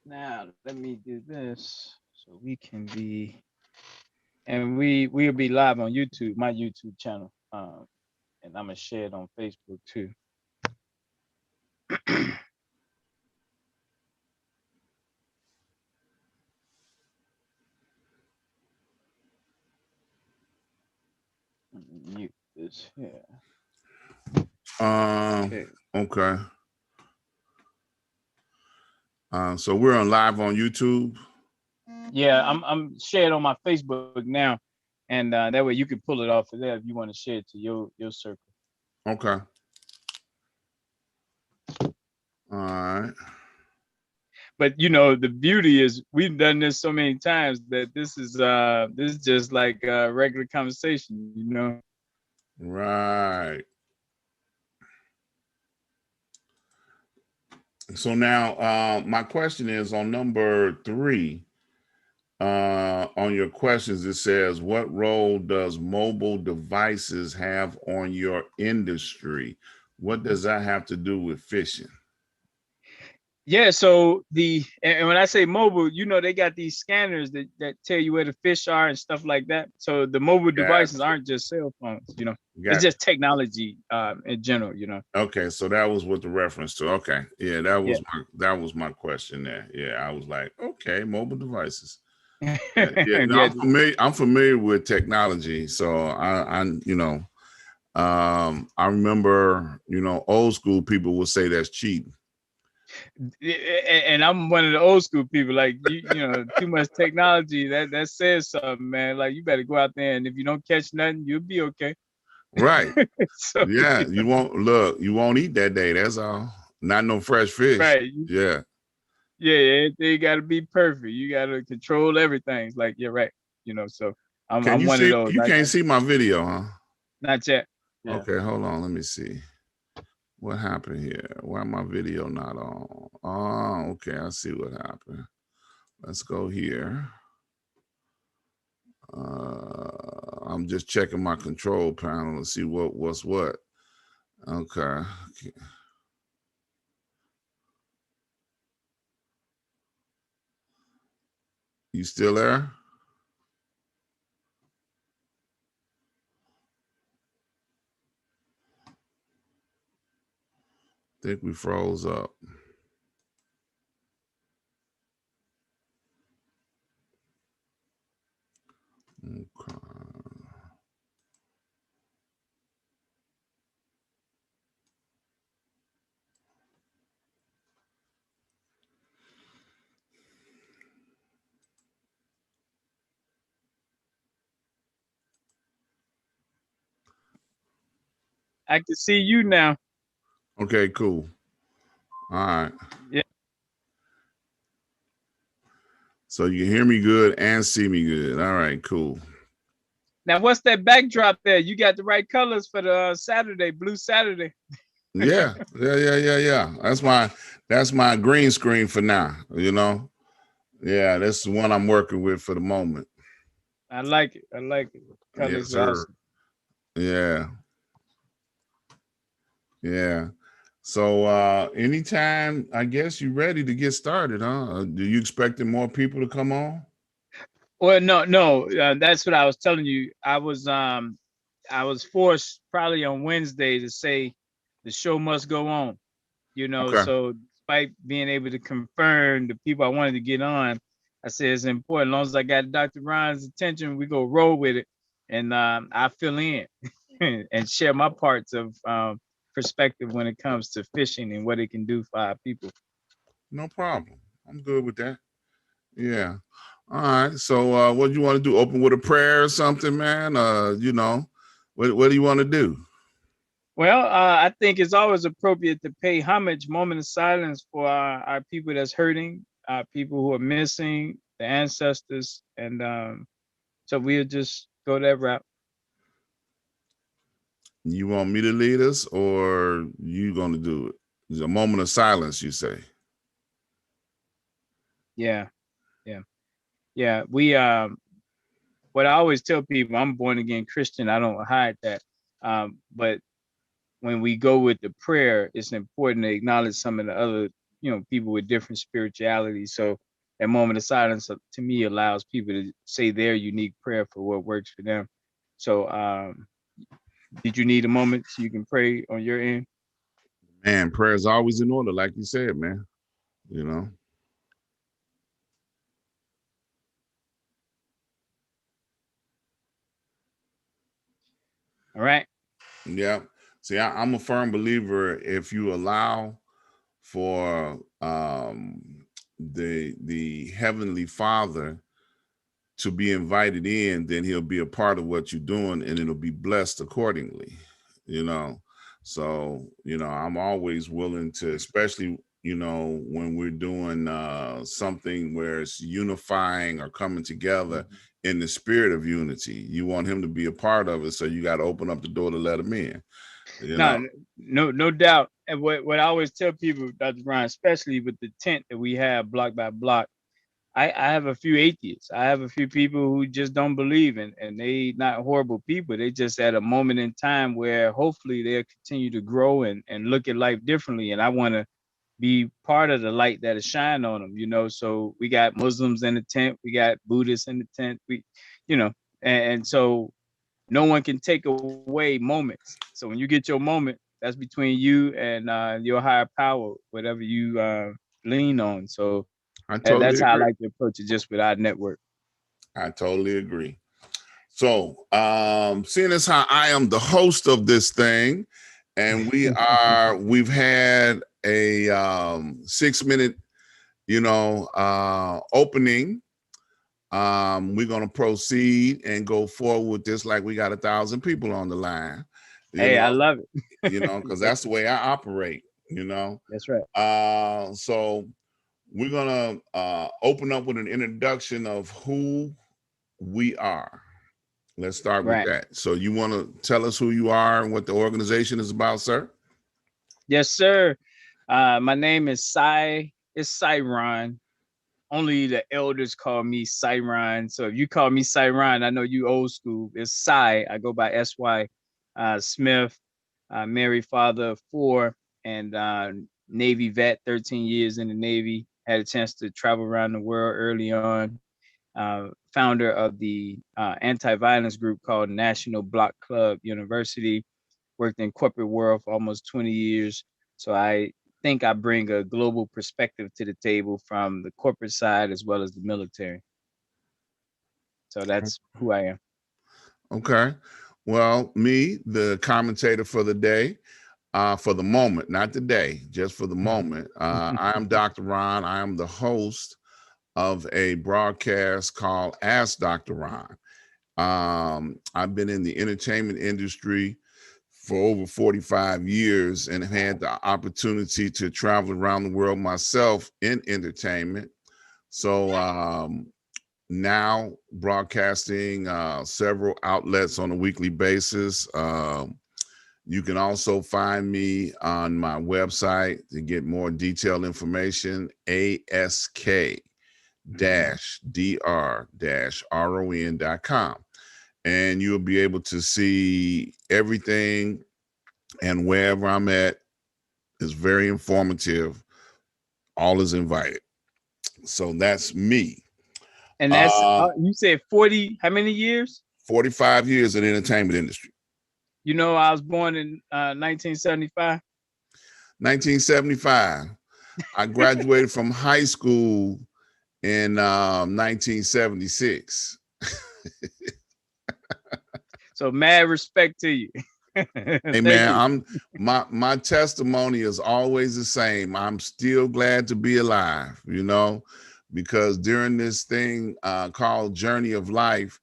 Now let me do this so we can be, and we'll be live on YouTube, my YouTube channel, and I'm gonna share it on Facebook too. Mute this here. Okay. Okay. So we're on live on YouTube. Yeah, I'm sharing on my Facebook now, and that way you can pull it off of there if you want to share it to your circle. Okay. All right. But you know, the beauty is we've done this so many times that this is just like a regular conversation, you know. Right. So now my question is on number 3. On your questions, it says, what role does mobile devices have on your industry? What does that have to do with fishing? Yeah, so and when I say mobile, you know, they got these scanners that tell you where the fish are and stuff like that. So the mobile devices aren't just cell phones, you know. It's just technology in general, you know. Okay, so that was what the reference to. Okay, yeah, that was my question there. Yeah, I was like, okay, mobile devices. Yeah, no, I'm familiar with technology, so I you know, I remember, you know, old school people would say that's cheating. And I'm one of the old school people. Like you know, too much technology that says something, man. Like you better go out there, and if you don't catch nothing, you'll be okay. Right. So, yeah, you won't eat that day. That's all. Not no fresh fish. Right. Yeah. Yeah, everything got to be perfect. You got to control everything. It's like you're right. You know, so I'm one of those. You can't see my video, huh? Not yet. Yeah. Okay, hold on. Let me see. What happened here? Why my video not on? Oh, okay. I see what happened. Let's go here. I'm just checking my control panel to see what's what. Okay. You still there? I think we froze up. Okay. I can see you now. Okay, cool. All right. Yeah. So you can hear me good and see me good. All right, cool. Now, what's that backdrop there? You got the right colors for the Saturday, Blue Saturday. Yeah. That's my green screen for now, you know. Yeah, that's the one I'm working with for the moment. I like it. Colors are awesome. Yeah. Yeah. So anytime, I guess you're ready to get started, huh? Do you expecting more people to come on? Well, no. That's what I was telling you. I was forced probably on Wednesday to say the show must go on. You know, okay. So despite being able to confirm the people I wanted to get on, I said it's important. As long as I got Dr. Ron's attention, we go roll with it, and I fill in and share my parts of perspective when it comes to fishing and what it can do for our people. No problem. I'm good with that. Yeah. All right. So what do you want to do? Open with a prayer or something, man? You know, what do you want to do? Well, I think it's always appropriate to pay homage, moment of silence for our people that's hurting, our people who are missing, the ancestors, and so we'll just go that route. You want me to lead us, or you gonna do it? It's a moment of silence, you say? Yeah. We what I always tell people, I'm born again Christian. I don't hide that. But when we go with the prayer, it's important to acknowledge some of the other people with different spiritualities. So that moment of silence to me allows people to say their unique prayer for what works for them. So did you need a moment so you can pray on your end? Man, prayer is always in order, like you said, man. You know. All right. Yeah. See, I'm a firm believer if you allow for the Heavenly Father to be invited in, then he'll be a part of what you're doing and it'll be blessed accordingly, you know. So, I'm always willing to, especially, when we're doing something where it's unifying or coming together in the spirit of unity. You want him to be a part of it, so you got to open up the door to let him in, No doubt. And what I always tell people, Dr. Brian, especially with the tent that we have block by block, I have a few atheists. I have a few people who just don't believe and they not horrible people. They just at a moment in time where hopefully they'll continue to grow and look at life differently. And I want to be part of the light that is shine on them. So we got Muslims in the tent, we got Buddhists in the tent, you know, and so no one can take away moments. So when you get your moment, that's between you and your higher power, whatever you lean on. So I that's totally how I agree. like to approach it, just with our network. I totally agree. So, seeing as how I am the host of this thing, and we've had a 6-minute, opening. We're gonna proceed and go forward with this like we got 1,000 people on the line. Hey, I love it. Because that's the way I operate. That's right. So we're gonna open up with an introduction of who we are. Let's start with that. So you want to tell us who you are and what the organization is about, sir? Yes, sir. My name is Cy. It's Cyron. Only the elders call me Cyron. So if you call me Cyron, I know you old school. It's Cy. I go by SY Smith. Married father of 4 and Navy vet, 13 years in the Navy. Had a chance to travel around the world early on. Founder of the anti-violence group called National Block Club University. Worked in corporate world for almost 20 years. So I think I bring a global perspective to the table from the corporate side as well as the military. So that's who I am. Okay. Well, me, the commentator for the day, for the moment, not the day, just for the moment. I am Dr. Ron. I am the host of a broadcast called Ask Dr. Ron. I've been in the entertainment industry for over 45 years and had the opportunity to travel around the world myself in entertainment. So now broadcasting several outlets on a weekly basis. You can also find me on my website to get more detailed information, ask-dr-ron.com. And you'll be able to see everything, and wherever I'm at is very informative. All is invited. So that's me. And that's you said 40, how many years? 45 years in the entertainment industry. I was born in 1975. 1975. I graduated from high school in 1976. So mad respect to you. Hey man, my testimony is always the same. I'm still glad to be alive, because during this thing called Journey of Life,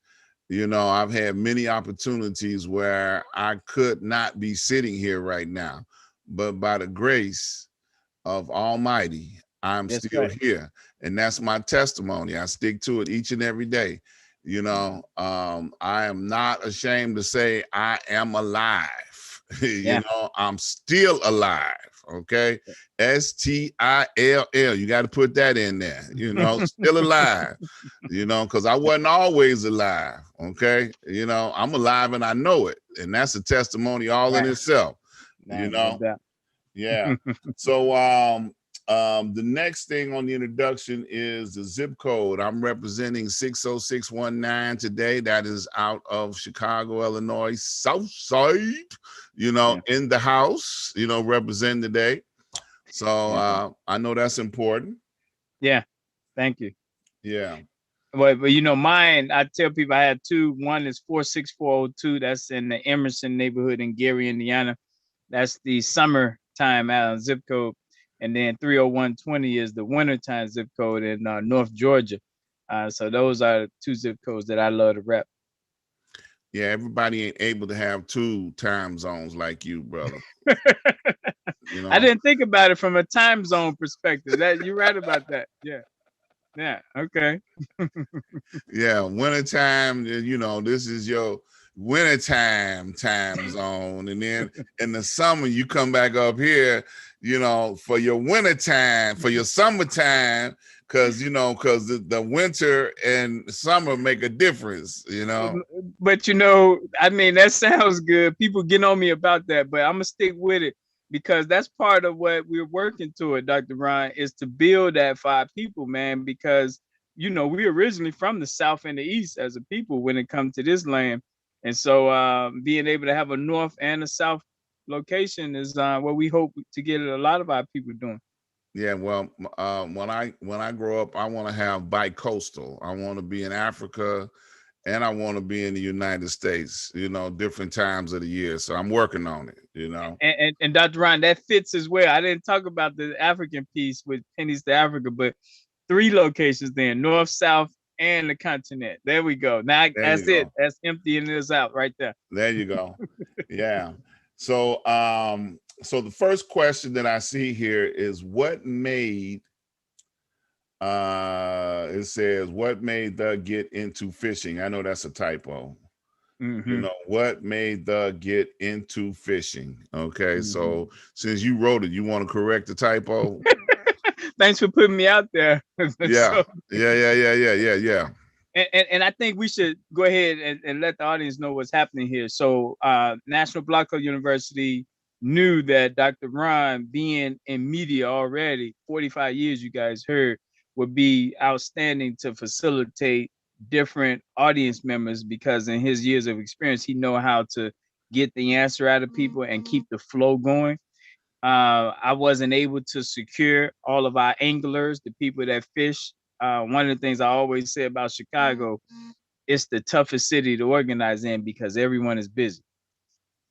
I've had many opportunities where I could not be sitting here right now, but by the grace of Almighty, I'm still here. And that's my testimony. I stick to it each and every day. I am not ashamed to say I am alive. I'm still alive. Okay. STILL. You got to put that in there, still alive, because I wasn't always alive. Okay. I'm alive and I know it. And that's a testimony all in itself, Yeah. So The next thing on the introduction is the zip code. I'm representing 60619 today. That is out of Chicago, Illinois, South Side, in the house, representing today. So I know that's important. Yeah. Thank you. Yeah. But mine, I tell people I had two. One is 46402. That's in the Emerson neighborhood in Gary, Indiana. That's the summertime zip code. And then 30120 is the wintertime zip code in North Georgia. So those are two zip codes that I love to rep. Yeah, everybody ain't able to have two time zones like you, brother. I didn't think about it from a time zone perspective. That you're right about that. Yeah. Yeah. Okay. Yeah, wintertime, this is your wintertime time zone. And then in the summer, you come back up here, for your wintertime, for your summertime, because the winter and summer make a difference, But I mean, that sounds good. People get on me about that, but I'm gonna stick with it because that's part of what we're working toward, Dr. Ryan, is to build that for our people, man, because we're originally from the South and the East as a people when it comes to this land. And so being able to have a North and a South location is what we hope to get a lot of our people doing. Yeah, well, when I grow up, I want to have bi-coastal. I want to be in Africa and I want to be in the United States, different times of the year. So I'm working on it, And Dr. Ryan, that fits as well. I didn't talk about the African piece with Pennies to Africa, but 3 locations then, North, South, and the continent. There we go. Now that's it. That's emptying this out right there. There you go. Yeah. So so the first question that I see here is what made it says what made the get into fishing? I know that's a typo. What made the get into fishing? Okay, so since you wrote it, you want to correct the typo? Thanks for putting me out there. Yeah. Yeah. And I think we should go ahead and let the audience know what's happening here. So National Block Club University knew that Dr. Ron, being in media already, 45 years you guys heard, would be outstanding to facilitate different audience members because in his years of experience, he know how to get the answer out of people and keep the flow going. I wasn't able to secure all of our anglers, the people that fish. One of the things I always say about Chicago, it's the toughest city to organize in because everyone is busy.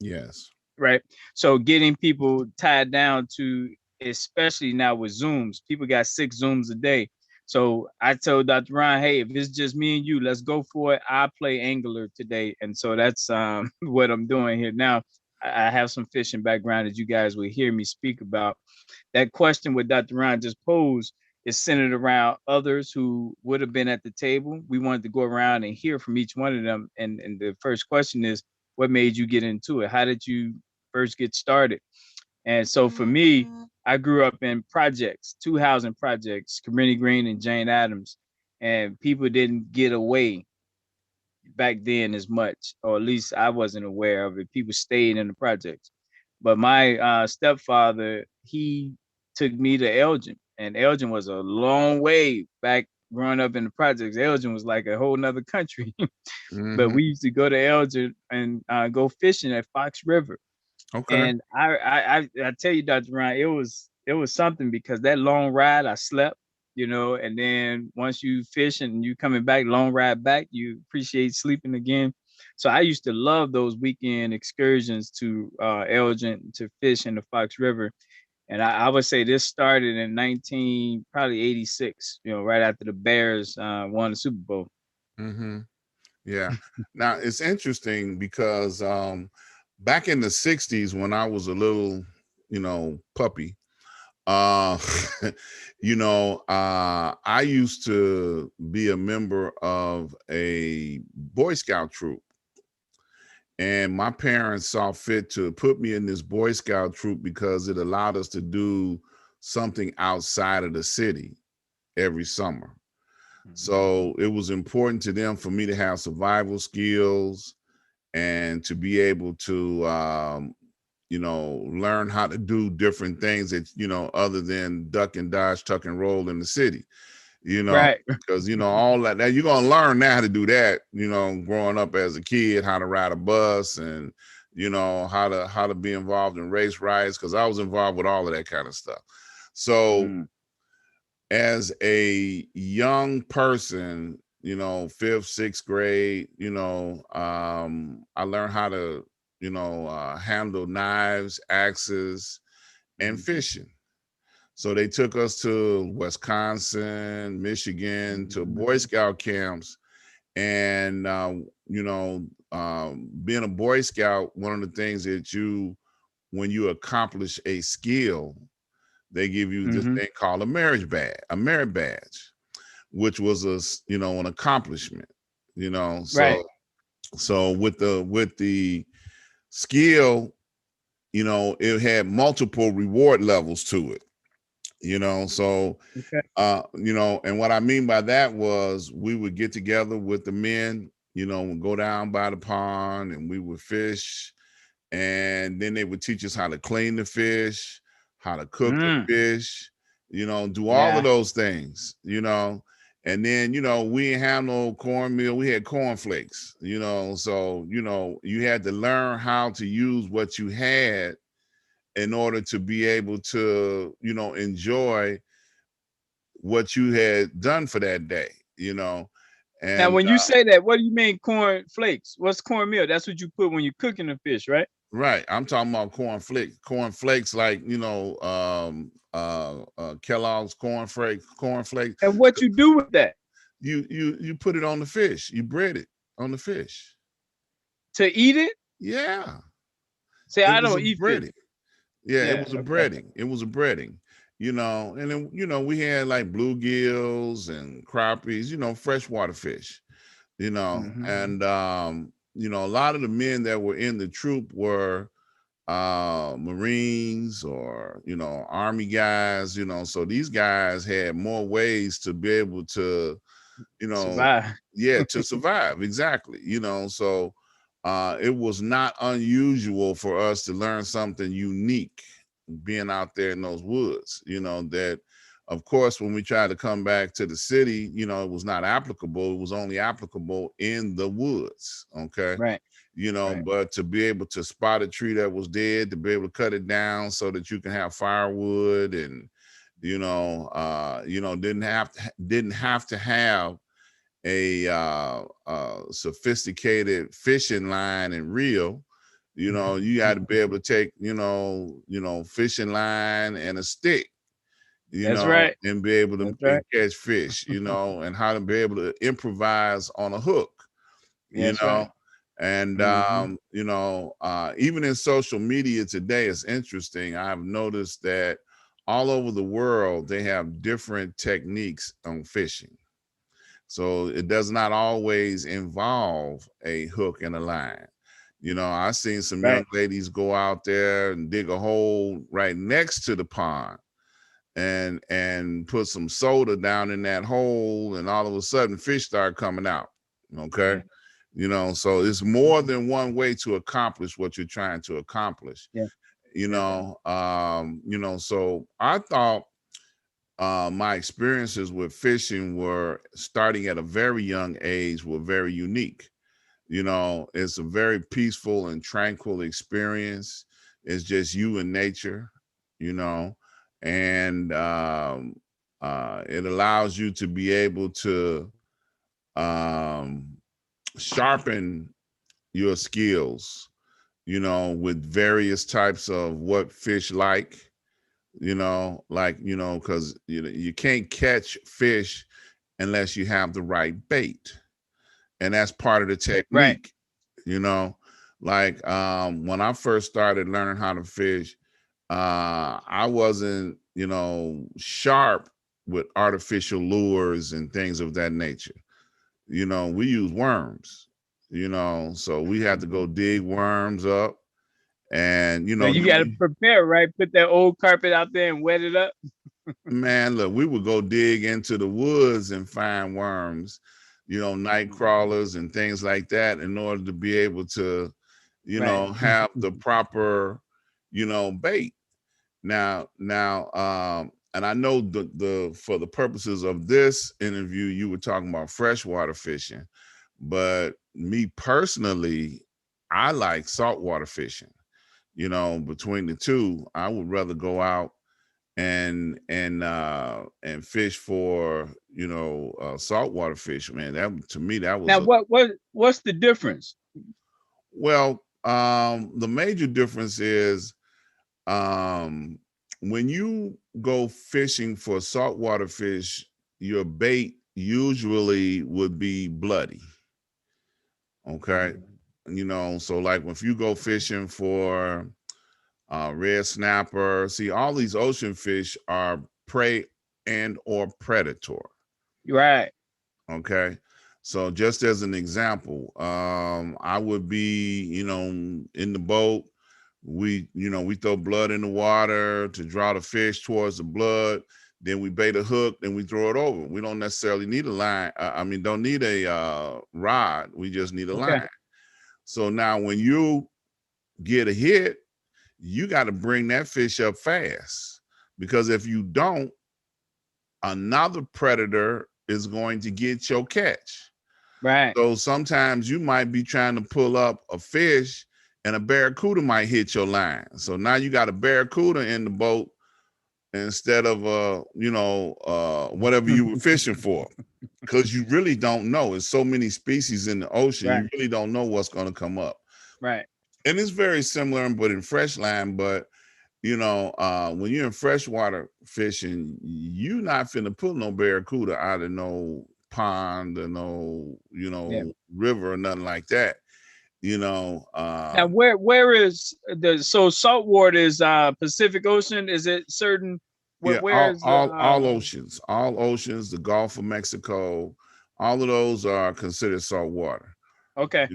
Yes. Right. So getting people tied down to, especially now with Zooms, people got 6 Zooms a day. So I told Dr. Ryan, hey, if it's just me and you, let's go for it. I play angler today. And so that's what I'm doing here now. I have some fishing background that you guys will hear me speak about. That question what Dr. Ryan just posed is centered around others who would have been at the table. We wanted to go around and hear from each one of them. And the first question is, what made you get into it? How did you first get started? And so for me, I grew up in projects, 2 housing projects, Cabrini Green and Jane Addams, and people didn't get away back then as much, or at least I wasn't aware of it. People stayed in the projects. But my stepfather, he took me to Elgin, and Elgin was a long way back growing up in the projects. Elgin was like a whole nother country. But we used to go to Elgin and go fishing at Fox River. Okay. And I tell you, Dr. Ryan, it was something because that long ride I slept, and then once you fish and you coming back, long ride back, you appreciate sleeping again. So I used to love those weekend excursions to Elgin to fish in the Fox River. And I would say this started in 1986, right after the Bears won the Super Bowl. Yeah. Now it's interesting because back in the 60s when I was a little, puppy, I used to be a member of a Boy Scout troop. And my parents saw fit to put me in this Boy Scout troop because it allowed us to do something outside of the city every summer. So it was important to them for me to have survival skills and to be able to learn how to do different things that, other than duck and dodge, tuck and roll in the city, Right. because, all that you're going to learn now how to do that, growing up as a kid, how to ride a bus and, how to be involved in race riots. Cause I was involved with all of that kind of stuff. So as a young person, fifth, sixth grade, I learned how to, handle knives, axes, and fishing. So they took us to Wisconsin, Michigan, to Boy Scout camps. And, being a Boy Scout, one of the things that when you accomplish a skill, they give you this thing called a merit badge, which was an accomplishment, Right. so with the skill, it had multiple reward levels to it, so Okay. and what I mean by that was we would get together with the men, and go down by the pond and we would fish, and then they would teach us how to clean the fish, how to cook the fish, do all of those things, and then, we didn't have no cornmeal, we had cornflakes, so, you had to learn how to use what you had in order to be able to, enjoy what you had done for that day, Now, and when you say that, what do you mean corn flakes? What's cornmeal? That's what you put when you're cooking the fish, right? right. I'm talking about corn flakes, like, Kellogg's corn flakes. And what you do with that? You put it on the fish, you bread it on the fish. To eat it? Yeah. Say, It I was a don't eat fish. breading. Yeah, it Yeah, was a okay. breading. It was a breading, and then, we had like bluegills and crappies, freshwater fish, and, a lot of the men that were in the troop were Marines or, Army guys, so these guys had more ways to be able to, Survive. to survive. Exactly. So it was not unusual for us to learn something unique being out there in those woods, that of course, when we tried to come back to the city, it was not applicable. It was only applicable in the woods. Okay. Right. Right. But to be able to spot a tree that was dead, to be able to cut it down so that you can have firewood, and, didn't have to have a sophisticated fishing line and reel. You got to be able to take, fishing line and a stick, That's right. and be able to That's right. catch fish, and how to be able to improvise on a hook, you That's know. right. And even in social media today, it's interesting. I've noticed that all over the world they have different techniques on fishing. So it does not always involve a hook and a line. I've seen some young Right. ladies go out there and dig a hole right next to the pond and put some soda down in that hole, and all of a sudden fish start coming out. Okay. Yeah. So it's more than one way to accomplish what you're trying to accomplish. Yeah. Yeah. So I thought my experiences with fishing were starting at a very young age were very unique. It's a very peaceful and tranquil experience. It's just you and nature, you know, and it allows you to be able to um, sharpen your skills, with various types of what fish like, because you can't catch fish unless you have the right bait, and that's part of the Right. technique. you know when I first started learning how to fish, I wasn't sharp with artificial lures and things of that nature. We use worms, so we had to go dig worms up, and So you got to prepare, right? Put that old carpet out there and wet it up. man, look, we would go dig into the woods and find worms, night crawlers and things like that, in order to be able to, Right. have the proper, bait. And I know the for the purposes of this interview, you were talking about freshwater fishing, but me personally, I like saltwater fishing. Between the two, I would rather go out and fish for saltwater fish. Man, that to me that was now what's the difference? well, the major difference is um when you go fishing for saltwater fish, your bait usually would be bloody. Okay. So like if you go fishing for red snapper, see, all these ocean fish are prey and or predator. Right. Okay. So just as an example, I would be, in the boat. We throw blood in the water to draw the fish towards the blood. Then we bait a hook, then we throw it over. We don't necessarily need a line. Don't need a rod. We just need a Okay. line. So now when you get a hit, you got to bring that fish up fast, because if you don't, another predator is going to get your catch. Right. So sometimes you might be trying to pull up a fish and a barracuda might hit your line. So now you got a barracuda in the boat instead of whatever you were fishing for, because you really don't know. There's so many species in the ocean, Right. you really don't know what's going to come up. Right. And it's very similar, but in fresh line. But when you're in freshwater fishing, you not finna pull no barracuda out of no pond or no, Yeah. river or nothing like that. Now where is the saltwater is Pacific Ocean? Is it certain Yeah, where's all oceans, the Gulf of Mexico, all of those are considered saltwater. okay.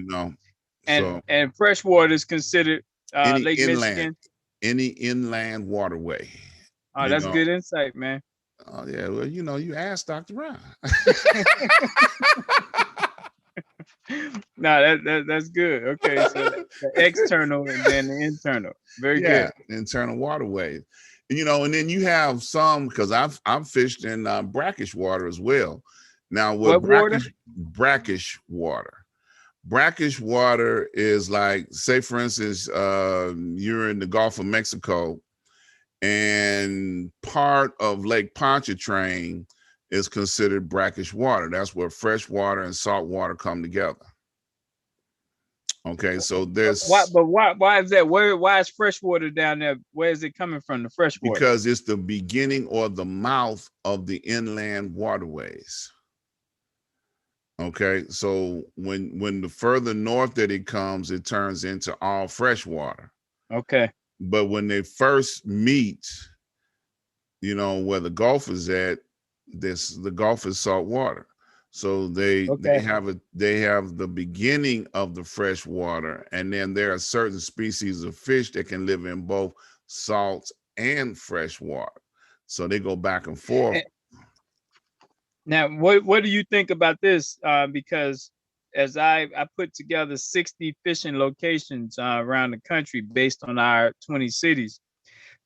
So And freshwater is considered any Lake inland, Michigan. any inland waterway. Oh, that's good insight, man. Oh yeah, well, you asked Dr. Ron. No, that's good. Okay, so the external and then the internal. Very good. Internal waterways. And then you have some, because I've fished in brackish water as well. Now with What water? brackish water. Brackish water is like, say for instance, you're in the Gulf of Mexico, and part of Lake Pontchartrain is considered brackish water. That's where fresh water and salt water come together. Okay, so why is that? Why is fresh water down there? Where is it coming from? The fresh water? Because it's the beginning or the mouth of the inland waterways. Okay, so when the further north that it comes, it turns into all fresh water. Okay. But when they first meet, where the Gulf is at, the Gulf is salt water. So they have the beginning of the fresh water, and then there are certain species of fish that can live in both salt and fresh water. So they go back and forth. Now, what do you think about this? Because as I put together 60 fishing locations around the country based on our 20 cities.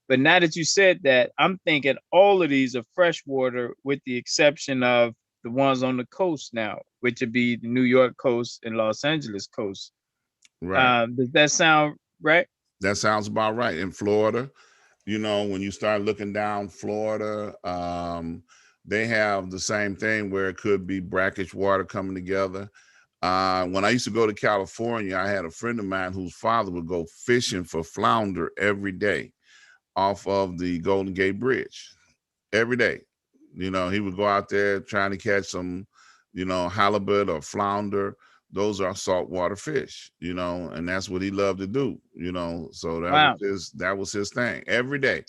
But now that you said that, I'm thinking all of these are freshwater, with the exception of the ones on the coast now, which would be the New York coast and Los Angeles coast. Right. Does that sound right? That sounds about right. In Florida, when you start looking down Florida, they have the same thing where it could be brackish water coming together. When I used to go to California, I had a friend of mine whose father would go fishing for flounder every day off of the Golden Gate Bridge. Every day. He would go out there trying to catch some, halibut or flounder. Those are saltwater fish, and that's what he loved to do, so that was his thing every day.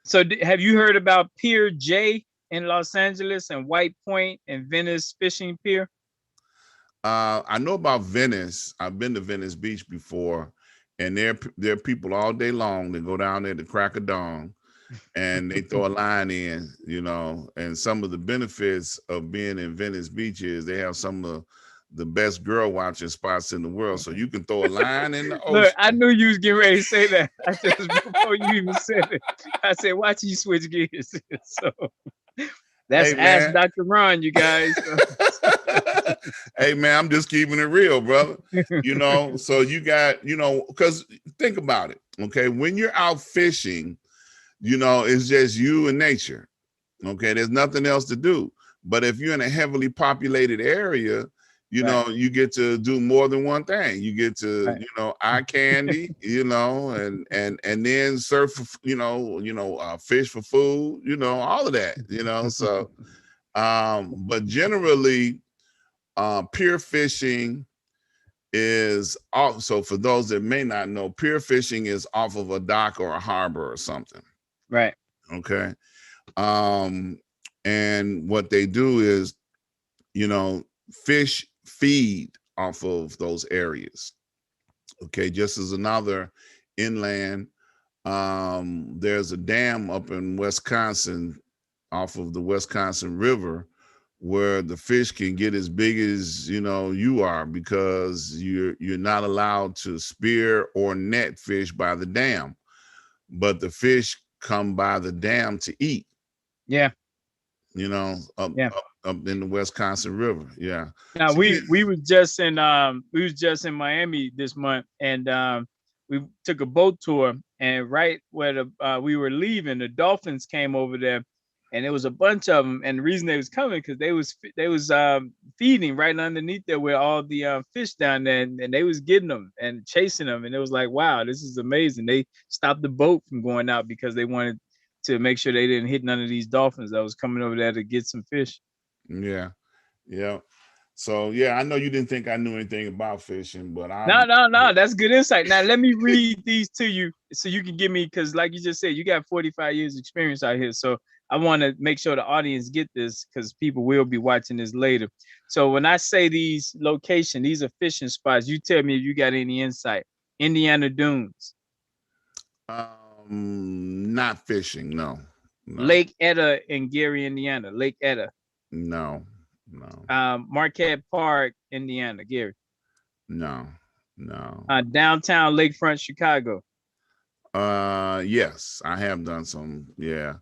So have you heard about Pier J in Los Angeles and White Point and Venice Fishing Pier? I know about Venice. I've been to Venice Beach before, and there are people all day long that go down there to crack of dawn, and they throw a line in, and some of the benefits of being in Venice Beach is they have some of the best girl watching spots in the world. So you can throw a line in the Look, ocean. I knew you was getting ready to say that. I just before you even said it, I said, "Watch you switch gears." So that's Hey Ask man. Dr. Ron, you guys. Hey man, I'm just keeping it real, brother. So you got, because think about it. Okay, when you're out fishing, it's just you and nature. Okay, there's nothing else to do. But if you're in a heavily populated area, Right. you get to do more than one thing. You get to, Right. eye candy, and then surf, fish for food, all of that, So, but generally, pier fishing is off. So for those that may not know, pier fishing is off of a dock or a harbor or something. Right. Okay. And what they do is, fish feed off of those areas. Okay, just as another inland, there's a dam up in Wisconsin off of the Wisconsin River where the fish can get as big as you are, because you're not allowed to spear or net fish by the dam, but the fish come by the dam to eat. Yeah. Up Yeah. up in the Wisconsin River. Yeah. Now So yeah. we was just in Miami this month, and we took a boat tour, and right where we were leaving, the dolphins came over there, and there was a bunch of them, and the reason they was coming because they was feeding right underneath there where all the fish down there, and they was getting them and chasing them, and it was like, wow, this is amazing. They stopped the boat from going out because they wanted to make sure they didn't hit none of these dolphins that was coming over there to get some fish. Yeah. Yeah. So yeah, I know you didn't think I knew anything about fishing, but No. That's good insight. Now let me read these to you so you can give me, because like you just said, you got 45 years experience out here. So I want to make sure the audience get this because people will be watching this later. So when I say these locations, these are fishing spots. You tell me if you got any insight. Indiana Dunes, not fishing. No. Lake Etta in Gary, Indiana. Lake Etta. No. Marquette Park, Indiana, Gary. No. Downtown Lakefront, Chicago. Yes, I have done some. Yeah.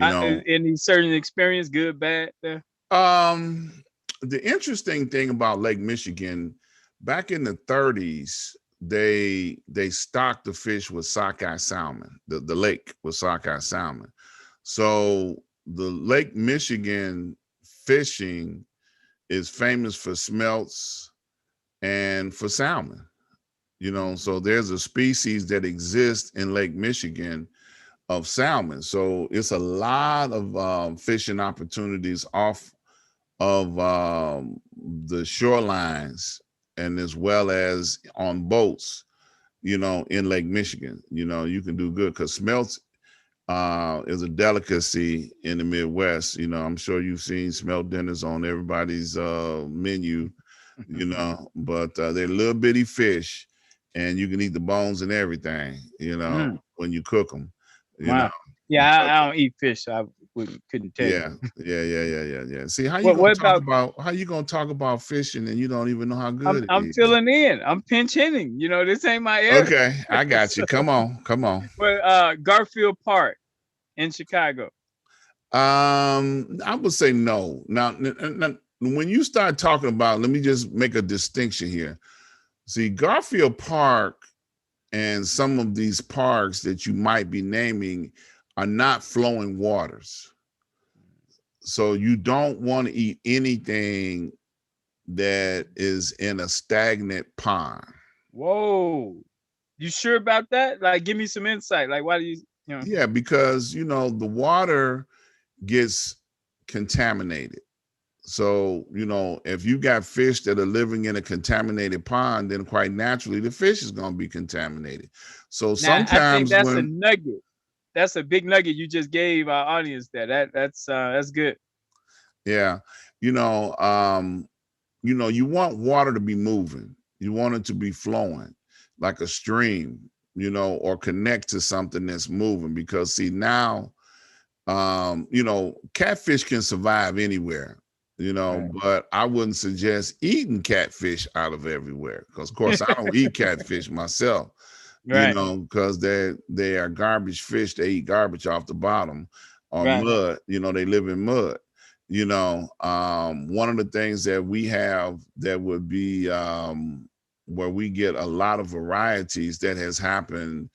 Any certain experience, good, bad? There? The interesting thing about Lake Michigan, back in the 30s, they stocked the fish with sockeye salmon. The lake with sockeye salmon. So the Lake Michigan fishing is famous for smelts and for salmon. So there's a species that exists in Lake Michigan of salmon. So it's a lot of fishing opportunities off of the shorelines, and as well as on boats, in Lake Michigan. You can do good because smelts is a delicacy in the Midwest. I'm sure you've seen smelt dinners on everybody's menu, but they're little bitty fish, and you can eat the bones and everything, when you cook them. Wow. Yeah, I don't eat fish, so I couldn't tell you. Yeah. See, how you gonna talk about fishing and you don't even know how good I'm it is? filling in. I'm pinch hitting. This ain't my area. Okay, I got you. Come on. Well, Garfield Park in Chicago. I would say no. Now, when you start talking about, let me just make a distinction here. See, Garfield Park and some of these parks that you might be naming are not flowing waters. So you don't want to eat anything that is in a stagnant pond. Whoa. You sure about that? Like, give me some insight. Like, why do you Yeah, because the water gets contaminated. So, if you got fish that are living in a contaminated pond, then quite naturally the fish is going to be contaminated. So now, sometimes I think that's a nugget. That's a big nugget you just gave our audience there. That's good. Yeah. You want water to be moving. You want it to be flowing like a stream, or connect to something that's moving, because see now, catfish can survive anywhere. Right. but I wouldn't suggest eating catfish out of everywhere, because of course I don't eat catfish myself, Right. because they are garbage fish. They eat garbage off the bottom, or Right. mud. They live in mud. One of the things that we have that would be where we get a lot of varieties that has happened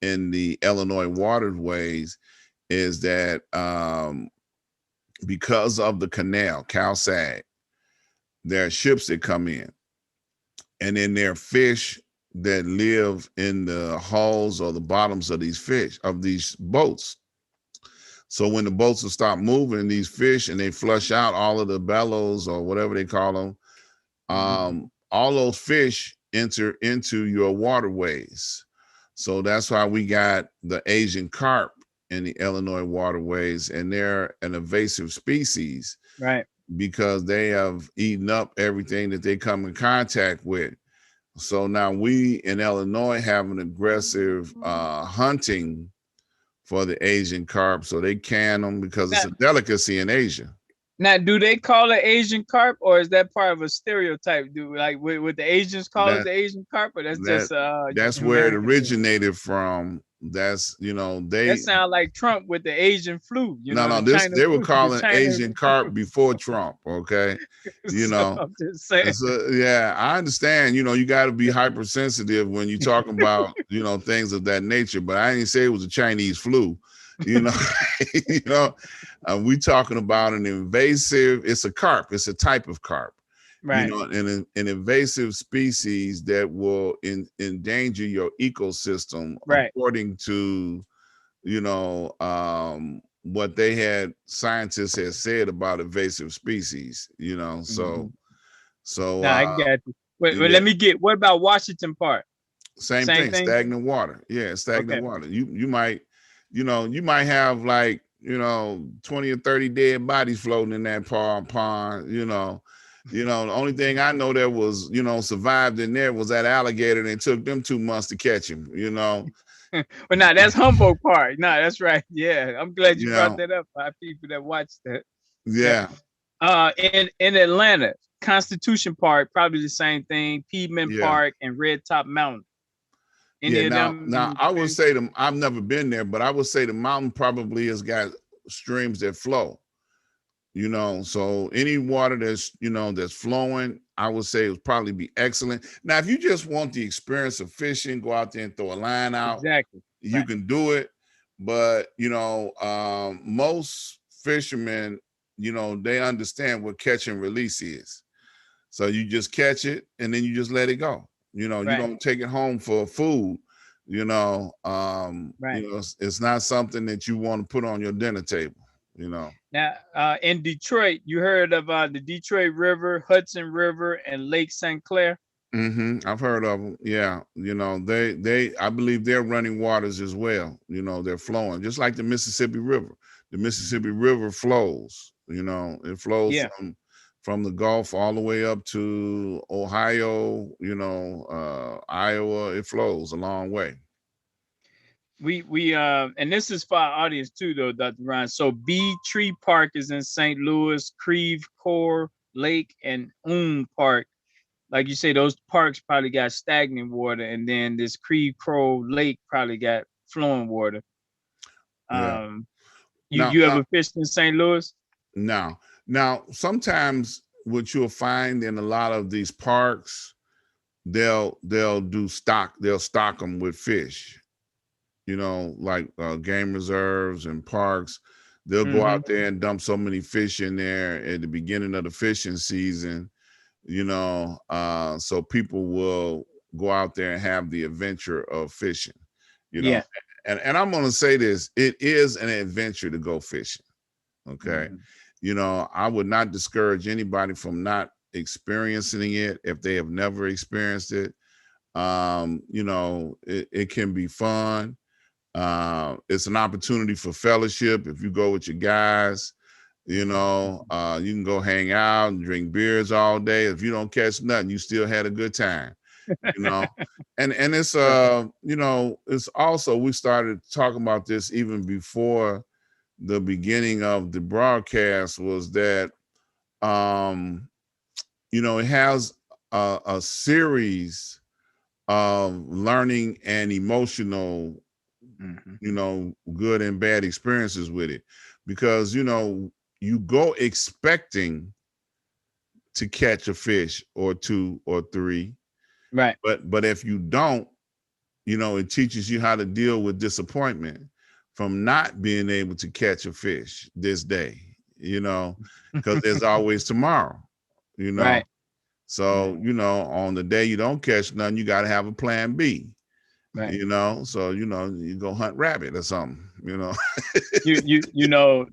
in the Illinois waterways is that because of the canal, CalSag, there are ships that come in, and then there are fish that live in the hulls or the bottoms of these boats. So when the boats will stop moving, these fish, and they flush out all of the bellows or whatever they call them, all those fish enter into your waterways. So that's why we got the Asian carp in the Illinois waterways, and they're an invasive species. Right. Because they have eaten up everything that they come in contact with. So now we in Illinois have an aggressive hunting for the Asian carp. So they can them because it's a delicacy in Asia. Now, do they call it Asian carp, or is that part of a stereotype? Do like would the Asians call it the Asian carp, or that's just that's where it American thing? originated from. That's That sound like Trump with the Asian flu. no, The China they were flu, the calling China. Asian carp before Trump. Okay, So I'm just saying. So, yeah, I understand. You got to be hypersensitive when you talk about things of that nature. But I didn't say it was a Chinese flu. We talking about an invasive. It's a carp. It's a type of carp. Right. An invasive species that will endanger your ecosystem, right, according to what they had scientists had said about invasive species. So Nah, I got you. Wait, yeah, let me get. What about Washington Park? same Same thing. thing. Stagnant water. Yeah, stagnant Okay. water. You might have like 20 or 30 dead bodies floating in that pond. The only thing I know that was survived in there was that alligator, and it took them 2 months to catch him. But nah, that's Humboldt Park. Nah, that's right. Yeah, I'm glad you brought Yeah. that up. By people that watched that. Yeah. In Atlanta, Constitution Park, probably the same thing. Piedmont Yeah. Park and Red Top Mountain. Any of them? Now I would say I've never been there, but I would say the mountain probably has got streams that flow. So any water that's flowing, I would say it would probably be excellent. Now, if you just want the experience of fishing, go out there and throw a line out. Exactly. You can do it. But, most fishermen, they understand what catch and release is. So you just catch it and then you just let it go. You don't take it home for food. It's not something that you want to put on your dinner table. Now, in Detroit, you heard of the Detroit River, Hudson River, and Lake St. Clair? I've heard of them. Yeah. I believe they're running waters as well. They're flowing just like the Mississippi River. The Mississippi River flows, it flows from the Gulf all the way up to Ohio, Iowa. It flows a long way. We and this is for our audience too, though, Dr. Ron. So Bee Tree Park is in St. Louis, Creve Coeur Lake, and Park. Like you say, those parks probably got stagnant water, and then this Creve Coeur Lake probably got flowing water. You ever fished in St. Louis? No. Now, sometimes what you'll find in a lot of these parks, they'll stock them with fish. Like game reserves and parks. They'll go out there and dump so many fish in there at the beginning of the fishing season, so people will go out there and have the adventure of fishing, and I'm going to say this, it is an adventure to go fishing. Okay. I would not discourage anybody from not experiencing it if they have never experienced it. It can be fun. It's an opportunity for fellowship. If you go with your guys, you can go hang out and drink beers all day. If you don't catch nothing, you still had a good time, and it's it's also, we started talking about this even before the beginning of the broadcast, was that it has a series of learning and emotional, good and bad experiences with it, because you go expecting to catch a fish or two or three, Right. but if you don't, it teaches you how to deal with disappointment from not being able to catch a fish this day, because there's always tomorrow, you know. Right. So, Right. on the day you don't catch none, you got to have a plan B, Right. So, you go hunt rabbit or something.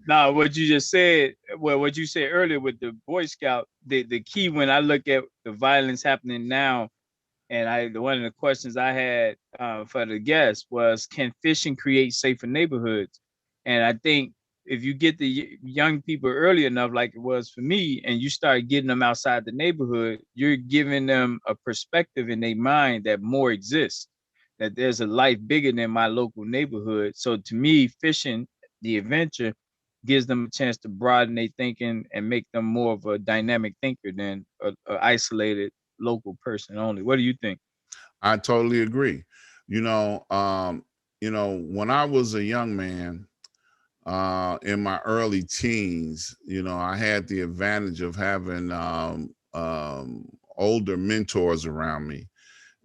Now what you just said, well, what you said earlier with the Boy Scout, the key when I look at the violence happening now, and one of the questions I had for the guests was, can fishing create safer neighborhoods? And I think if you get the young people early enough, like it was for me, and you start getting them outside the neighborhood, you're giving them a perspective in their mind that more exists, that there's a life bigger than my local neighborhood. So to me, fishing, the adventure, gives them a chance to broaden their thinking and make them more of a dynamic thinker than a isolated local person only. What do you think? I totally agree. When I was a young man, in my early teens, I had the advantage of having older mentors around me,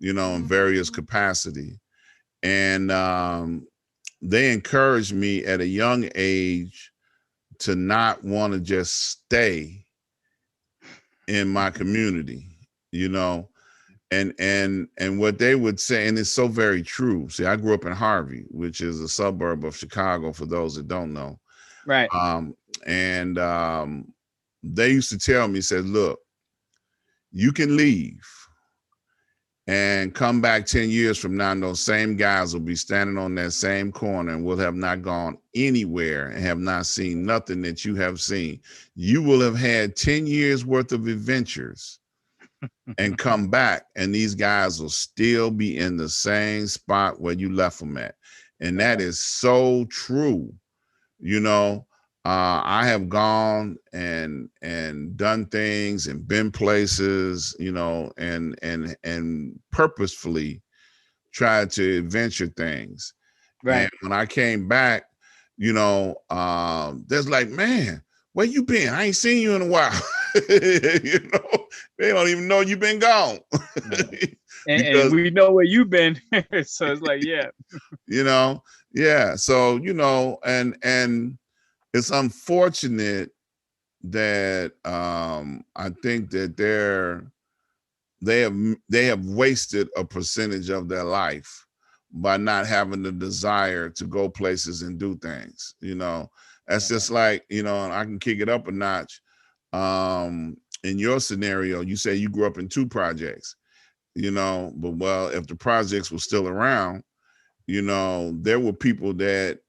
in various capacity. And they encouraged me at a young age to not want to just stay in my community, you know. And what they would say, and it's so very true. See, I grew up in Harvey, which is a suburb of Chicago, for those that don't know. Right. And they used to tell me, said, look, you can leave and come back 10 years from now, and those same guys will be standing on that same corner and will have not gone anywhere and have not seen nothing that you have seen. You will have had 10 years worth of adventures and come back, and these guys will still be in the same spot where you left them at. And that is so true. I have gone and done things and been places, and purposefully tried to adventure things. And Right. when I came back, there's like, man, where you been? I ain't seen you in a while. They don't even know you've been gone. No. And Because, we know where you've been. So it's like, yeah. yeah. So, and it's unfortunate that I think that they have wasted a percentage of their life by not having the desire to go places and do things. That's just like, and I can kick it up a notch. In your scenario, you say you grew up in two projects, but well, if the projects were still around, there were people that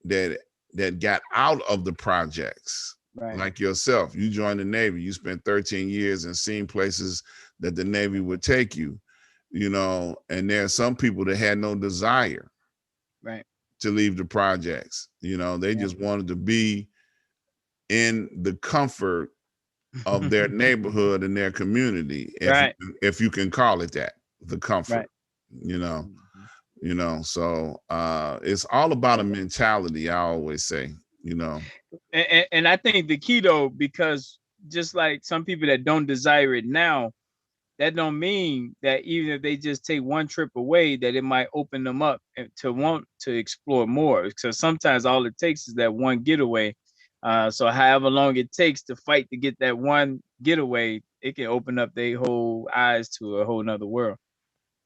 got out of the projects, Right. like yourself. You joined the Navy, you spent 13 years and seen places that the Navy would take you, and there are some people that had no desire Right. to leave the projects. They Yeah. just wanted to be in the comfort of their neighborhood and their community, Right. if you can call it that, the comfort, Right. you know. Mhm. So it's all about a mentality, I always say. And I think the key though, because just like some people that don't desire it now, that don't mean that even if they just take one trip away, that it might open them up to want to explore more. Because sometimes all it takes is that one getaway. So however long it takes to fight to get that one getaway, it can open up their whole eyes to a whole nother world.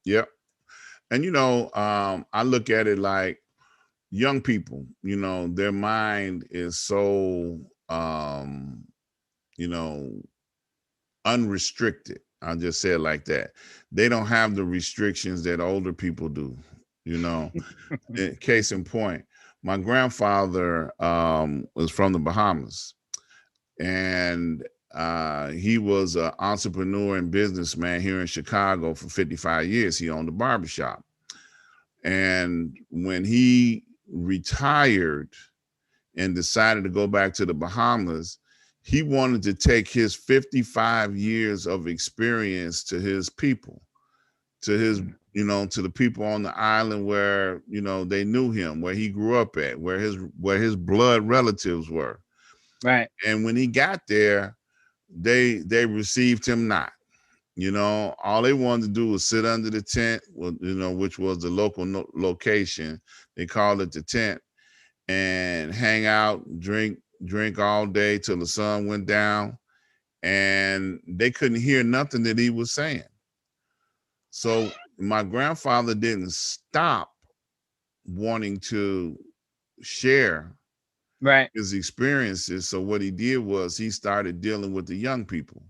Yep. And I look at it like young people, their mind is so you know unrestricted. I'll just say it like that. They don't have the restrictions that older people do. Case in point, my grandfather was from the Bahamas, and he was an entrepreneur and businessman here in Chicago for 55 years. He owned a barbershop. And when he retired and decided to go back to the Bahamas, he wanted to take his 55 years of experience to his people, to his, to the people on the island where, they knew him, where he grew up at, where his blood relatives were. Right. And when he got there, they received him not. All they wanted to do was sit under the tent, which was the local location. They called it the tent, and hang out, drink all day till the sun went down, and they couldn't hear nothing that he was saying. So my grandfather didn't stop wanting to share his experiences. So what he did was he started dealing with the young people.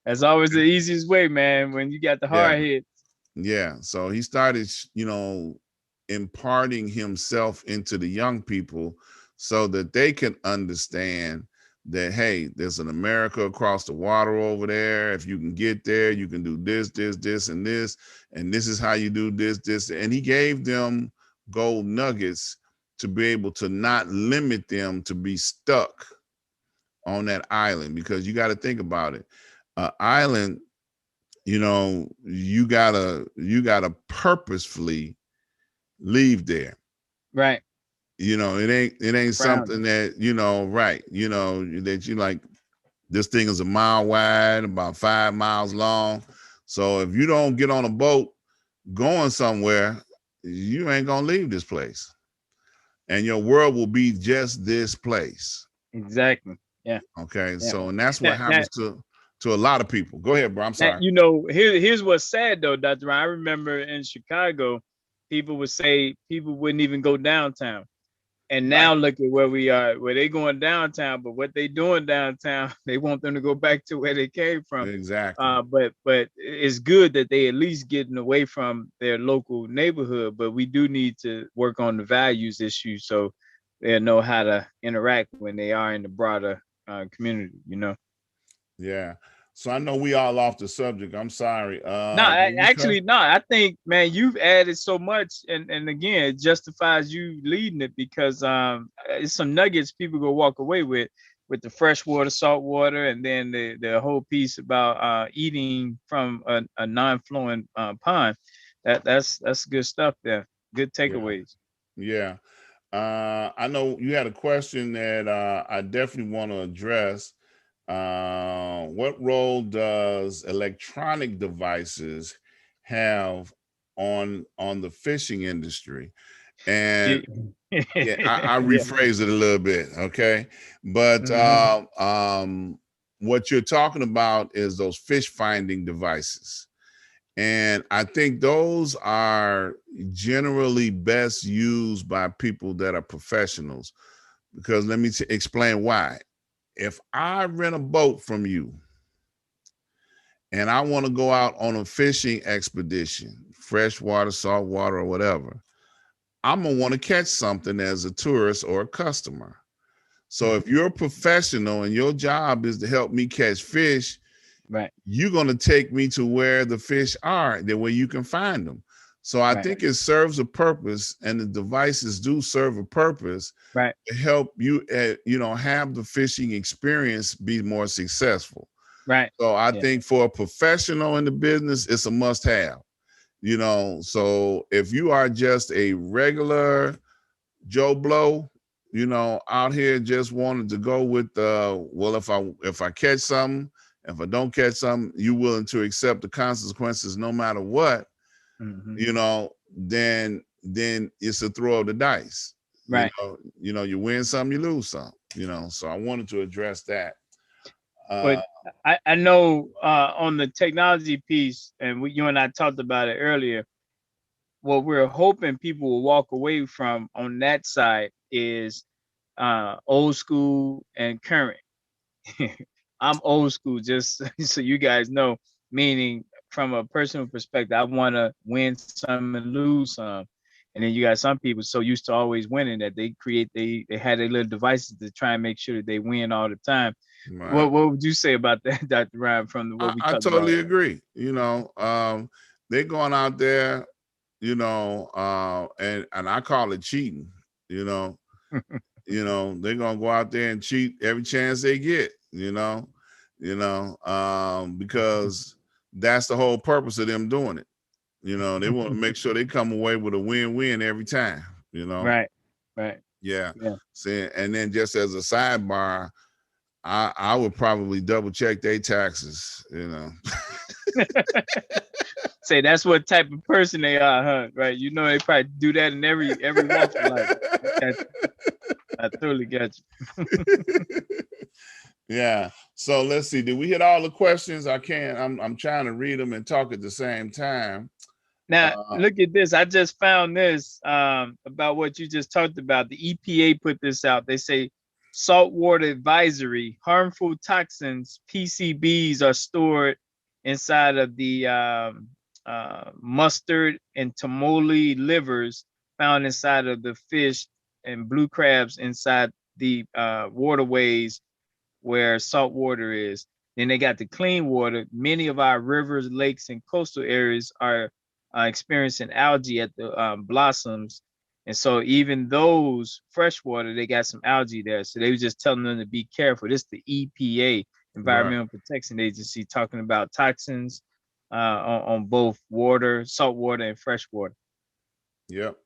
That's always the easiest way, man, when you got the hard hits. Yeah. So he started, imparting himself into the young people so that they can understand that, hey, there's an America across the water over there. If you can get there, you can do this, this, this, and this. And this is how you do this, this. And he gave them gold nuggets to be able to not limit them to be stuck on that island, because you got to think about it. Island, you gotta purposefully leave there. Right. It ain't something that, that you like, this thing is a mile wide, about 5 miles long. So if you don't get on a boat going somewhere, you ain't gonna leave this place. And your world will be just this place. Exactly. Yeah. Okay. Yeah. So, and that's what happens to a lot of people. Go ahead, bro. I'm sorry. Here's what's sad though, Dr. Ryan. I remember in Chicago, people would say people wouldn't even go downtown. And now look at where we are, where they going downtown, but what they doing downtown, they want them to go back to where they came from. Exactly. But it's good that they at least getting away from their local neighborhood, but we do need to work on the values issue so they'll know how to interact when they are in the broader community, Yeah. So I know we all off the subject. I'm sorry. I think, man, you've added so much, and again, it justifies you leading it, because it's some nuggets people go walk away with the freshwater, saltwater, and then the whole piece about eating from a non-flowing pond. That's good stuff there. Good takeaways. Yeah. I know you had a question that I definitely want to address. What role does electronic devices have on the fishing industry? And I rephrase it a little bit, okay? But what you're talking about is those fish finding devices. And I think those are generally best used by people that are professionals, because let me explain why. If I rent a boat from you and I want to go out on a fishing expedition, freshwater, saltwater, or whatever, I'm going to want to catch something as a tourist or a customer. So if you're a professional and your job is to help me catch fish, you're going to take me to where the fish are, the way you can find them. So I think it serves a purpose, and the devices do serve a purpose to help you, have the fishing experience be more successful. So I think for a professional in the business, it's a must-have. So if you are just a regular Joe Blow, out here just wanted to go with, well, if I catch something, if I don't catch something, you willing to accept the consequences no matter what. Then it's a throw of the dice. You win some, you lose some. So I wanted to address that. But I know on the technology piece, and you and I talked about it earlier, what we're hoping people will walk away from on that side is old school and current. I'm old school, just so you guys know, meaning from a personal perspective, I want to win some and lose some. And then you got some people so used to always winning that they had their little devices to try and make sure that they win all the time. What would you say about that, Dr. Ryan, from what we talked about? I totally agree. They're going out there, and I call it cheating, You know, they're gonna go out there and cheat every chance they get, because that's the whole purpose of them doing it. You know, they want to make sure they come away with a win-win every time, Right. Right. Yeah. Yeah. See, and then just as a sidebar, I would probably double check their taxes, Say that's what type of person they are, huh? Right. You know, they probably do that in every walk of life. I totally get you. Yeah. So let's see. Did we hit all the questions? I'm trying to read them and talk at the same time. Now, look at this. I just found this about what you just talked about. The EPA put this out. They say saltwater advisory, harmful toxins, PCBs are stored inside of the mustard and tamale livers found inside of the fish and blue crabs inside the waterways where salt water is. Then they got the clean water. Many of our rivers, lakes, and coastal areas are experiencing algae at the blossoms. And so even those freshwater, they got some algae there. So they were just telling them to be careful. This is the EPA, Right. Environmental Protection Agency, talking about toxins on both water, salt water, and fresh water. Yep.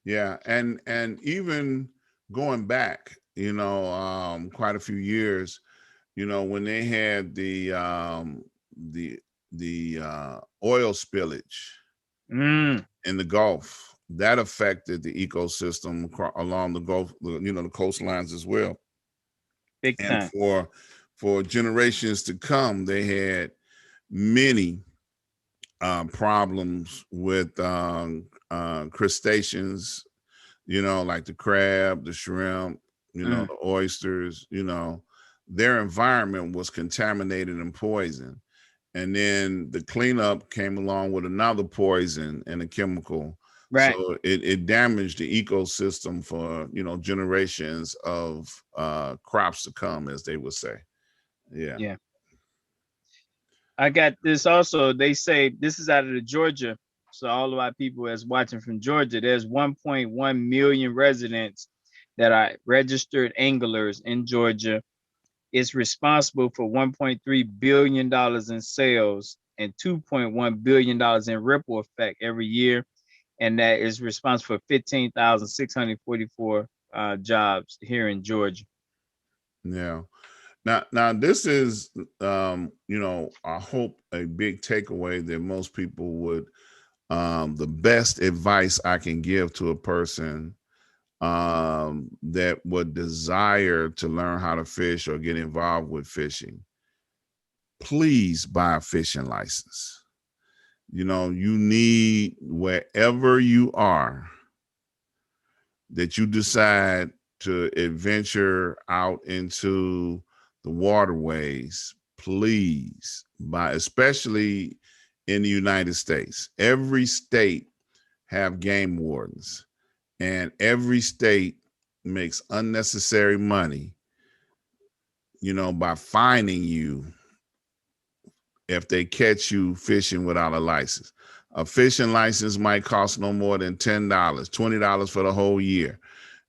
Yeah. And even going back, quite a few years, when they had the oil spillage in the Gulf, that affected the ecosystem along the Gulf, the coastlines as well. Big And time. for generations to come, they had many problems with crustaceans, like the crab, the shrimp, the oysters, their environment was contaminated and poisoned. And then the cleanup came along with another poison and a chemical. Right. So it damaged the ecosystem for, generations of crops to come, as they would say. Yeah. Yeah. I got this also. They say this is out of the Georgia. So all of our people that's watching from Georgia, there's 1.1 million residents that are registered anglers in Georgia. It's responsible for $1.3 billion in sales and $2.1 billion in ripple effect every year. And that is responsible for 15,644 jobs here in Georgia. Yeah. Now this is, I hope a big takeaway that most people would, the best advice I can give to a person that would desire to learn how to fish or get involved with fishing. Please buy a fishing license. You need, wherever you are, that you decide to adventure out into the waterways, please buy, especially in the United States. Every state have game wardens, and every state makes unnecessary money, by fining you if they catch you fishing without a license. A fishing license might cost no more than $10, $20 for the whole year.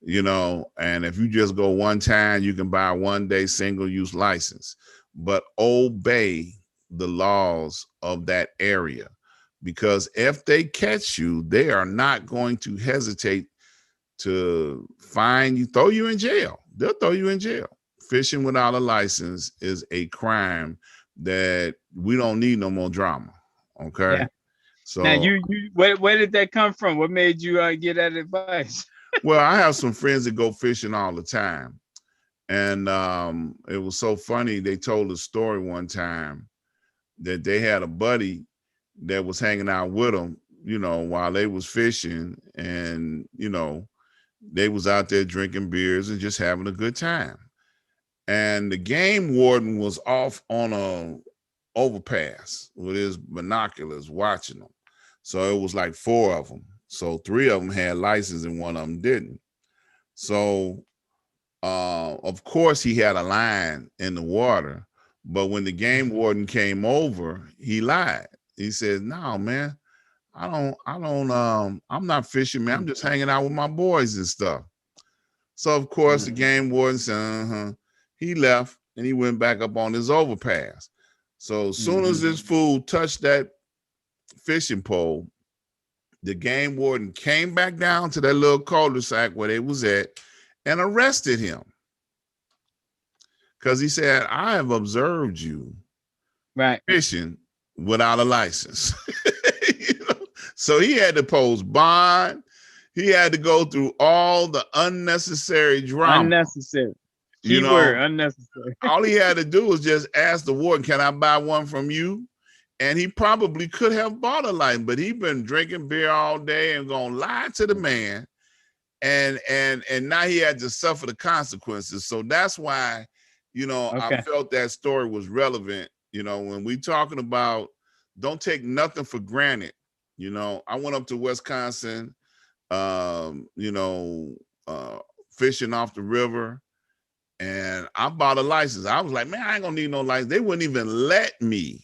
And if you just go one time, you can buy a 1-day single-use license, but obey the laws of that area, because if they catch you, they are not going to hesitate to fine you, throw you in jail. They'll throw you in jail. Fishing without a license is a crime that we don't need no more drama. Okay. Yeah. So now where did that come from? What made you get that advice? Well, I have some friends that go fishing all the time. And it was so funny. They told a story one time that they had a buddy that was hanging out with them, while they was fishing, and, they was out there drinking beers and just having a good time. And the game warden was off on a overpass with his binoculars watching them. So it was like 4 of them. So 3 of them had license and 1 of them didn't. So of course he had a line in the water, but when the game warden came over, he lied. He said, "No, man, I'm not fishing, man. I'm just hanging out with my boys and stuff." So of course the game warden said, he left and he went back up on his overpass. So as soon as this fool touched that fishing pole, the game warden came back down to that little cul-de-sac where they was at and arrested him. Because he said, I have observed you fishing without a license. You know? So he had to post bond. He had to go through all the unnecessary drama. Unnecessary. Keyword, unnecessary. All he had to do was just ask the warden, can I buy one from you? And he probably could have bought a license, but he been drinking beer all day and gonna lie to the man. And now he had to suffer the consequences. So that's why, I felt that story was relevant. When we talking about don't take nothing for granted. I went up to Wisconsin, fishing off the river, and I bought a license. I was like, man, I ain't gonna need no license. They wouldn't even let me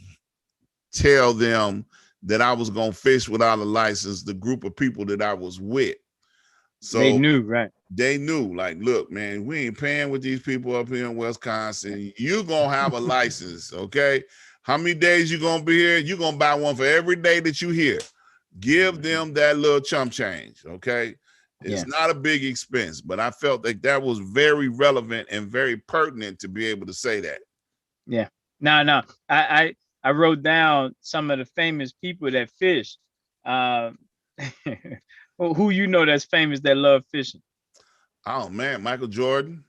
tell them that I was gonna fish without a license, the group of people that I was with. So they knew, right? They knew, like, look, man, we ain't paying with these people up here in Wisconsin. You're gonna have a license, okay? How many days you gonna be here? You're gonna buy one for every day that you here. Give them that little chump change, okay? It's not a big expense, but I felt like that was very relevant and very pertinent to be able to say that. Yeah. No. I wrote down some of the famous people that fish. Who that's famous that love fishing? Oh man, Michael Jordan.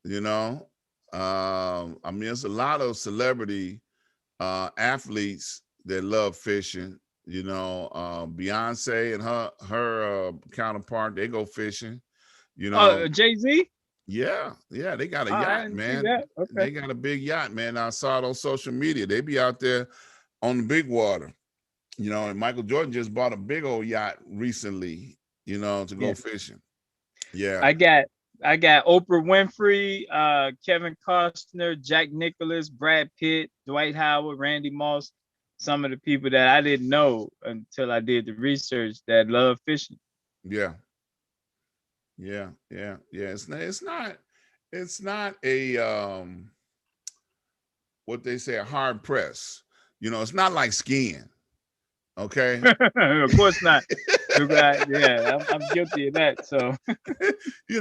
I mean, there's a lot of celebrity athletes that love fishing. Beyonce and her counterpart, they go fishing. Jay-Z. Yeah, they got a yacht, man. Okay. They got a big yacht, man. I saw it on social media. They be out there on the big water. And Michael Jordan just bought a big old yacht recently, to go fishing. Yeah. I got Oprah Winfrey, Kevin Costner, Jack Nicklaus, Brad Pitt, Dwight Howard, Randy Moss, some of the people that I didn't know until I did the research that love fishing. Yeah. It's not a what they say, a hard press. It's not like skiing. Okay. Of course not. Yeah, I'm guilty of that. So you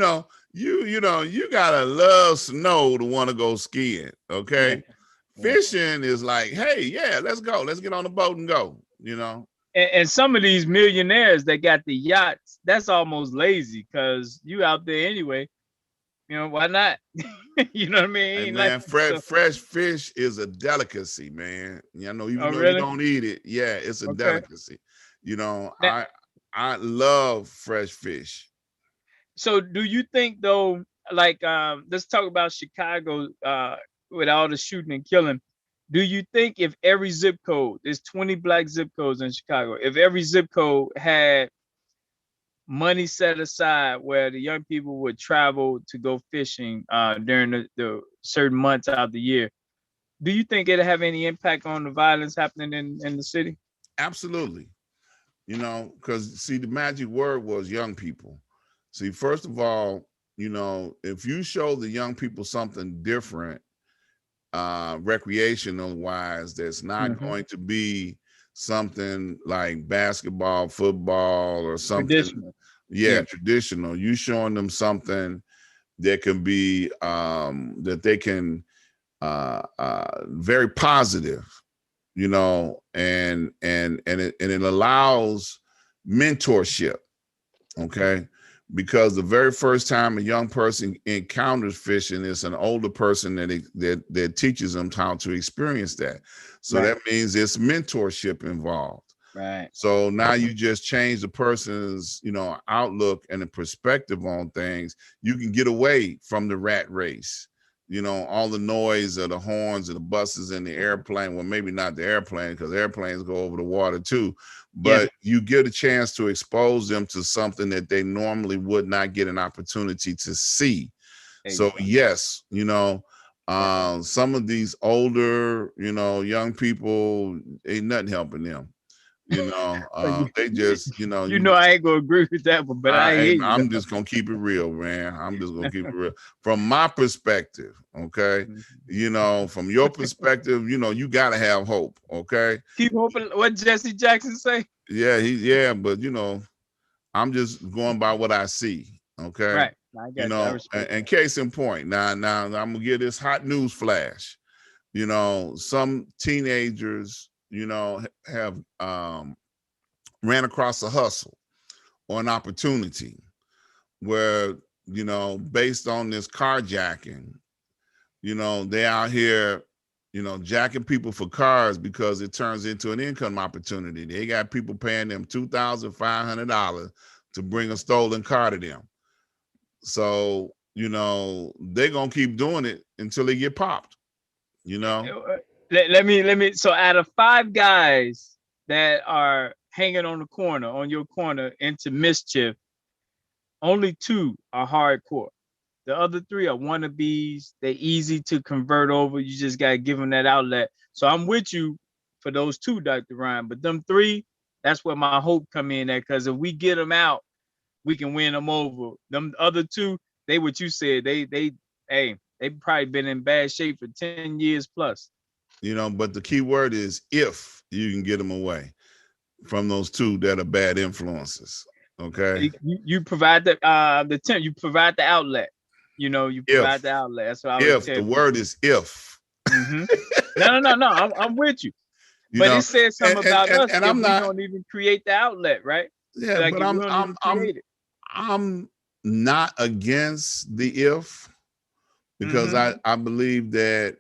gotta love snow to want to go skiing. Okay. Yeah. Fishing is like, hey, yeah, let's go. Let's get on the boat and go, And some of these millionaires that got the yachts, that's almost lazy because you out there anyway. Why not? You know what I mean? Hey, man, fresh fish is a delicacy, man. Even though you don't eat it, yeah, it's a delicacy. I love fresh fish. So do you think though, like let's talk about Chicago with all the shooting and killing. Do you think if every zip code, there's 20 black zip codes in Chicago, if every zip code had money set aside where the young people would travel to go fishing during the certain months out of the year, do you think it'll have any impact on the violence happening in the city? Absolutely. Because see, the magic word was young people. See, first of all, if you show the young people something different, recreational wise, that's not going to be something like basketball, football, or something traditional. Traditional. You showing them something that can be that they can very positive, and it allows mentorship. Okay. Because the very first time a young person encounters fishing, it's an older person that teaches them how to experience that. So that means it's mentorship involved. Right. So now you just change the person's, outlook and the perspective on things. You can get away from the rat race. All the noise of the horns and the buses and the airplane. Well, maybe not the airplane, because airplanes go over the water too. But you get a chance to expose them to something that they normally would not get an opportunity to see. Exactly. So yes, some of these older, young people, ain't nothing helping them. They just, you know, I ain't gonna agree with that one, but I hear you. I'm just gonna keep it real, man. I'm just gonna keep it real from my perspective. Okay, from your perspective, you gotta have hope. Okay, keep hoping. What Jesse Jackson say? Yeah, but I'm just going by what I see. Okay, right. I got you. I respect and case in point. Now I'm gonna give this hot news flash. Some teenagers, have ran across a hustle or an opportunity where, based on this carjacking, they out here, jacking people for cars because it turns into an income opportunity. They got people paying them $2,500 to bring a stolen car to them. So, they're gonna keep doing it until they get popped, Let me. So out of 5 guys that are hanging on your corner into mischief, only 2 are hardcore. The other 3 are wannabes. They're easy to convert over. You just gotta give them that outlet. So I'm with you for those 2, Dr. Ryan. But them 3, that's where my hope come in at. Because if we get them out, we can win them over. Them other 2, they what you said. They probably been in bad shape for 10 years plus. But the key word is if you can get them away from those 2 that are bad influences. Okay. You provide the you provide the outlet. You provide the outlet. That's what I would tell the people. Word is if. Mm-hmm. No. I'm with you. But it says something about us and if I'm not, we don't even create the outlet, right? Yeah, like but I'm not against the if, because I believe that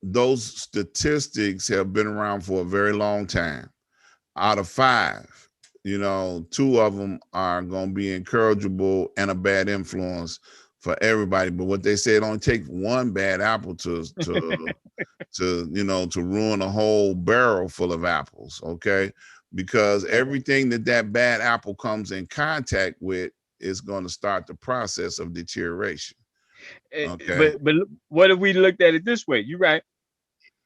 those statistics have been around for a very long time. Out of 5, 2 of them are going to be incorrigible and a bad influence for everybody. But what they say, it only takes 1 bad apple to ruin a whole barrel full of apples. Okay, because everything that bad apple comes in contact with is going to start the process of deterioration. Okay, but what if we looked at it this way? You're right.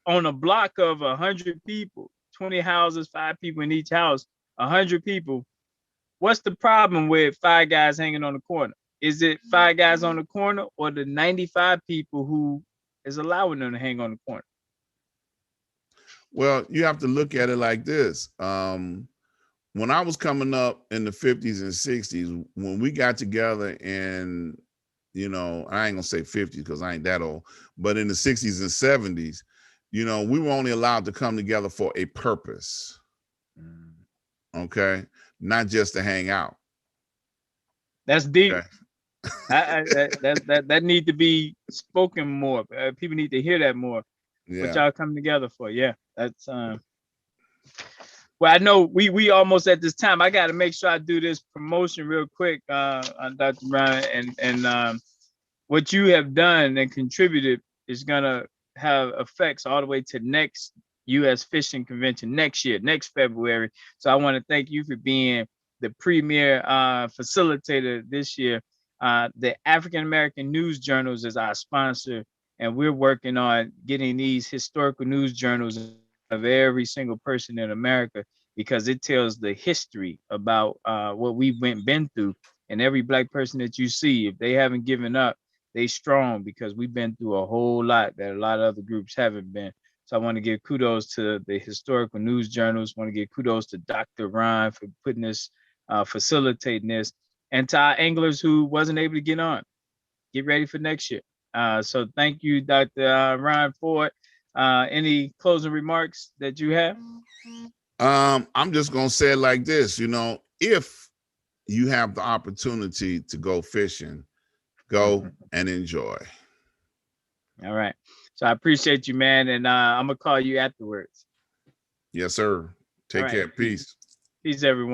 On a block of 100 people, 20 houses, 5 people in each house, 100 people. What's the problem with 5 guys hanging on the corner? Is it 5 guys on the corner or the 95 people who is allowing them to hang on the corner? Well, you have to look at it like this. When I was coming up in the 50s and 60s, when we got together in, I ain't gonna say 50s because I ain't that old, but in the 60s and 70s, we were only allowed to come together for a purpose. Okay, not just to hang out. That's deep. Okay. That need to be spoken more. People need to hear that more. Yeah. What y'all come together for? Yeah, that's. Well, I know we almost at this time. I got to make sure I do this promotion real quick, on Dr. Ryan, and what you have done and contributed is gonna have effects all the way to next U.S. Fishing Convention next year, next February. So I want to thank you for being the premier facilitator this year. The African American News Journals is our sponsor, and we're working on getting these historical news journals of every single person in America, because it tells the history about what we've been through. And every Black person that you see, if they haven't given up, they strong, because we've been through a whole lot that a lot of other groups haven't been. So I want to give kudos to the historical news journals. I want to give kudos to Dr. Ryan for putting this, facilitating this, and to our anglers who wasn't able to get on. Get ready for next year. So thank you, Dr. Ryan Ford. Any closing remarks that you have? I'm just gonna say it like this. If you have the opportunity to go fishing, go and enjoy. All right. So I appreciate you, man, and I'm gonna call you afterwards. Yes, sir. Take care. Peace. Peace, everyone.